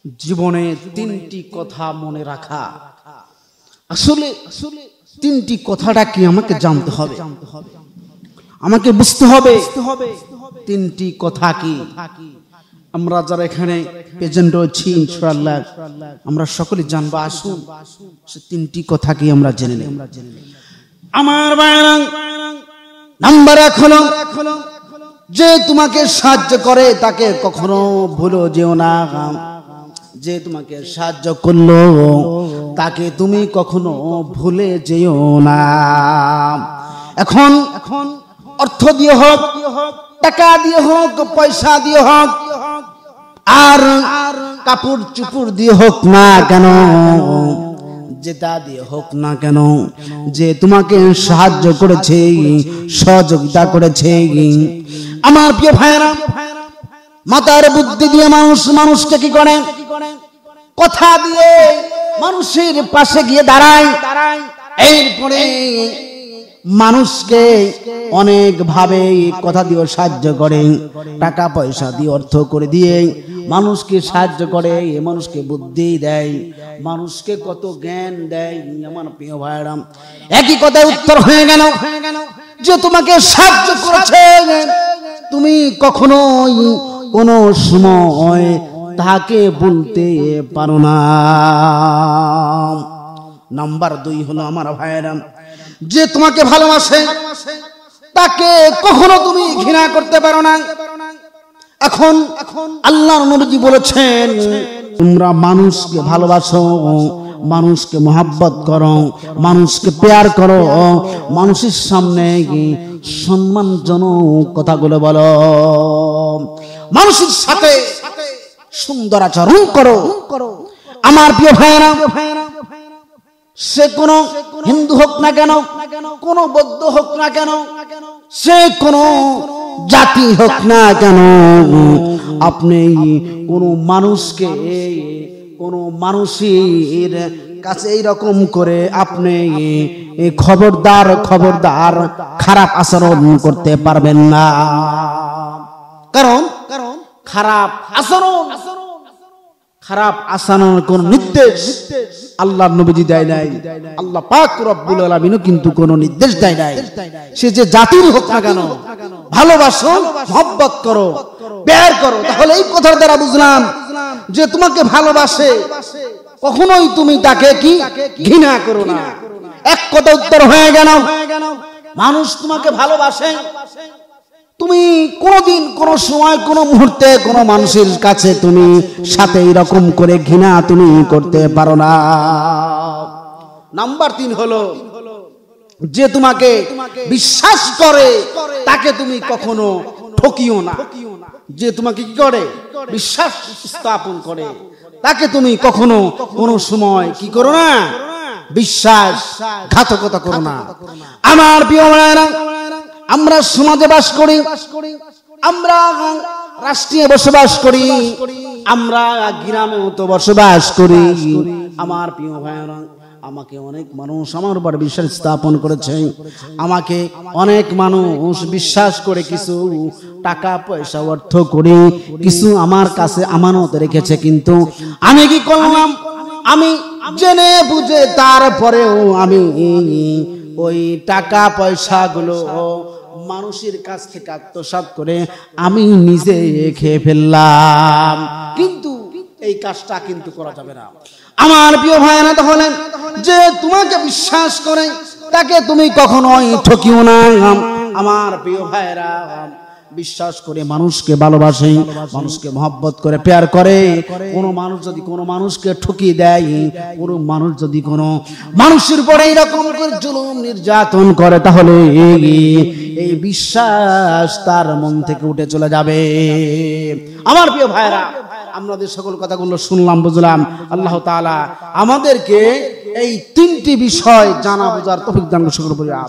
জীবনে তিনটি কথা মনে রাখা। আসলে তিনটি কথাটা কি আমাকে জানতে হবে, আমাকে বুঝতে হবে তিনটি কথা কি। আমরা যারা এখানে প্রেজেন্ট রয়েছি ইনশাআল্লাহ আমরা সকলে জানবো। আসুন সে তিনটি কথা কি আমরা জেনে নেই। আমার ভাইরা, নাম্বার 1 হলো যে তোমাকে সাহায্য করে তাকে কখনো ভুলো যেও না। যে তোমাকে সাহায্য করলো তাকে তুমি কখনো ভুলে যেও না। এখন অর্থ দিয়ে হোক, টাকা দিয়ে হোক, পয়সা দিয়ে হোক, আর কাপড় চুপড় দিয়ে হোক না কেন, যেটা দিয়ে হোক না কেন, যে তোমাকে সাহায্য করেছে, সহযোগিতা করেছে, আমার প্রিয় ভাইরা, মাথার বুদ্ধি দিয়ে মানুষকে কি করে, কথা দিয়ে মানুষের পাশে গিয়ে দাঁড়ায়। এরপরে মানুষকে অনেক ভাবে কথা দিয়ে সাহায্য করে, টাকা পয়সা দিয়ে, অর্থ করে দিয়ে মানুষকে সাহায্য করে, মানুষকে বুদ্ধি দেয়, মানুষকে কত জ্ঞান দেয়। আমার প্রিয় ভাইরা, একই কথায় উত্তর হয়ে গেল যে তোমাকে সাহায্য করেছে তুমি কখনোই কোনো সময় তাকে বলতে পারো না। নাম্বার 2 হলো আমার ভাইরা, যে তোমাকে ভালোবাসে তাকে কখনো তুমি ঘৃণা করতে পারো না। এখন আল্লাহর নবী বলেছেন তোমরা মানুষকে ভালোবাসো, মানুষকে মহব্বত করো, মানুষকে প্যার করো, মানুষের সামনে সম্মানজনক কথাগুলো বলো, মানুষের সাথে সুন্দর আচরণ করো। আমার প্রিয় ভাইরা, সে কোন হিন্দু হোক না কেন, কোন বৌদ্ধ হোক না কেন, সে কোন জাতি হোক না কেন, আপনি কোন মানুষকে, কোন মানুষের কাছে এইরকম করে আপনি খবরদার খারাপ আচরণ করতে পারবেন না। কারণ খারাপ আচরণ কোন নির্দেশ আল্লাহর নবীজি দেয় নাই, আল্লাহ পাক রব্বুল আলামিনও কিন্তু কোন নির্দেশ দেয় নাই। সে যে জাতির হোক না কেন, ভালোবাসো, মহব্বত করো, প্যার করো। তাহলে এই কথার দ্বারা বুঝলাম যে তোমাকে ভালোবাসে কখনোই তুমি তাকে কি ঘৃণা করো না। এক কথা উত্তর হয়ে গেল, মানুষ তোমাকে ভালোবাসে, তুমি কোনদিন, কোন সময়, কোন মুহূর্তে কোন মানুষের কাছে তুমি সাথে এরকম করে ঘৃণা তুমি করতে পারো না। নাম্বার 3 হলো যে তোমাকে বিশ্বাস করে তাকে তুমি কখনো ঠকিও না। যে তোমাকে কি করে, বিশ্বাস স্থাপন করে, তাকে তুমি কখনো কোন সময় কি করো না, বিশ্বাসঘাতকতা করো না। আমার প্রিয় ভাইরা, আমরা সমাজে বাস করি, আমরা রাষ্ট্রে বসবাস করি, আমরা গ্রামেও তো বসবাস করি। আমার প্রিয় ভাইরা, আমাকে অনেক মানুষ আমার উপর বিশ্বাস স্থাপন করেছে, আমাকে অনেক মানুষ বিশ্বাস করে কিছু টাকা পয়সা অর্থ করে কিছু আমার কাছে আমানত রেখেছে। কিন্তু আমি কি করলাম, আমি জেনে বুঝে তারপরেও আমি ওই টাকা পয়সা গুলো মানুষের কাছ থেকে আত্মসাৎ করে আমি নিজে খেয়ে ফেললাম। কিন্তু এই কাজটা কিন্তু করা যাবে না। আমার প্রিয় ভাইরা, তাহলে যে তোমাকে বিশ্বাস করে তাকে তুমি কখনোই ঠকিও না। আমার প্রিয় ভাইরা, বিশ্বাস করে মানুষকে ভালোবাসে, মানুষকে মহব্বত করে, প্যার করে, কোন মানুষ যদি কোন মানুষকে ঠকিয়ে দেয়, কোন মানুষ যদি কোন মানুষের উপরে এরকম করে জুলুম নির্যাতন করে, তাহলে এই বিশ্বাস তার মন থেকে উঠে চলে যাবে। আমার প্রিয় ভাইরা, আমাদের সকল কথাগুলো শুনলাম, বুঝলাম। আল্লাহ তাআলা আমাদেরকে এই 3টি বিষয় জানা বোঝার তৌফিক দান করুন।